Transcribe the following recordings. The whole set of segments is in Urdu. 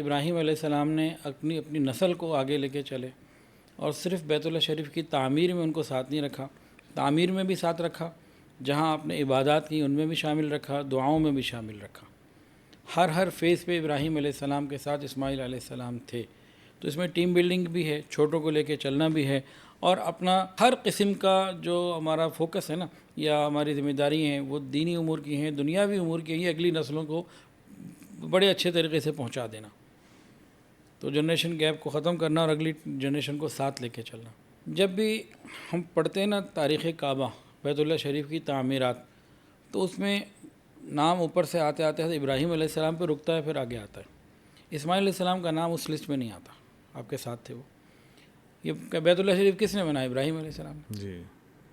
ابراہیم علیہ السلام نے اپنی نسل کو آگے لے کے چلے اور صرف بیت اللہ شریف کی تعمیر میں ان کو ساتھ نہیں رکھا، تعمیر میں بھی ساتھ رکھا، جہاں آپ نے عبادات کی ان میں بھی شامل رکھا، دعاؤں میں بھی شامل رکھا۔ ہر فیز پہ ابراہیم علیہ السلام کے ساتھ اسماعیل علیہ السلام تھے۔ تو اس میں ٹیم بلڈنگ بھی ہے، چھوٹوں کو لے کے چلنا بھی ہے، اور اپنا ہر قسم کا جو ہمارا فوکس ہے نا یا ہماری ذمہ داری ہیں وہ دینی امور کی ہیں، دنیاوی امور کی ہیں، اگلی نسلوں کو بڑے اچھے طریقے سے پہنچا دینا، تو جنریشن گیپ کو ختم کرنا اور اگلی جنریشن کو ساتھ لے کے چلنا۔ جب بھی ہم پڑھتے ہیں نا تاریخ کعبہ، بیت اللہ شریف کی تعمیرات، تو اس میں نام اوپر سے آتے آتے ابراہیم علیہ السلام پہ رکتا ہے، پھر آگے آتا ہے۔ اسماعیل علیہ السلام کا نام اس لسٹ میں نہیں آتا، آپ کے ساتھ تھے وہ۔ یہ بیت اللہ شریف کس نے بنایا؟ ابراہیم علیہ السلام نے۔ جی،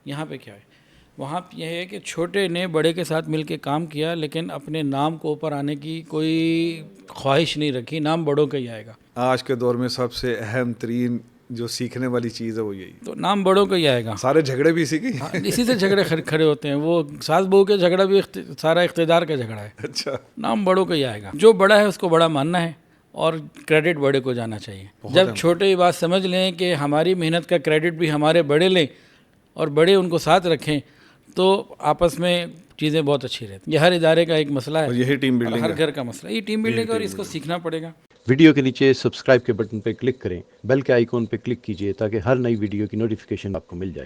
یہاں پہ کیا ہے؟ وہاں یہ ہے کہ چھوٹے نے بڑے کے ساتھ مل کے کام کیا، لیکن اپنے نام کو اوپر آنے کی کوئی خواہش نہیں رکھی، نام بڑوں کا ہی آئے گا۔ آج کے دور میں سب سے اہم ترین جو سیکھنے والی چیز ہے وہ یہی، تو نام بڑوں کا ہی آئے گا۔ سارے جھگڑے بھی اسی کی۔ اسی سے جھگڑے کھڑے ہوتے ہیں، وہ ساس بہو کے جھگڑا بھی سارا اقتدار کا جھگڑا ہے۔ اچھا، نام بڑوں کا ہی آئے گا، جو بڑا ہے اس کو بڑا ماننا ہے اور کریڈٹ بڑے کو جانا چاہیے۔ جب چھوٹے یہ بات سمجھ لیں کہ ہماری محنت کا کریڈٹ بھی ہمارے بڑے لیں اور بڑے ان کو ساتھ رکھیں، تو آپس میں چیزیں بہت اچھی رہتی ہیں۔ یہ ہر ادارے کا ایک مسئلہ ہے، یہی ٹیم بلڈنگ ہر گھر کا مسئلہ، یہ ٹیم بلڈنگ، اور اس کو سیکھنا پڑے گا۔ ویڈیو کے نیچے سبسکرائب کے بٹن پہ کلک کریں، بیل کے آئیکن پہ کلک کیجئے تاکہ ہر نئی ویڈیو کی نوٹیفیکیشن آپ کو مل جائے۔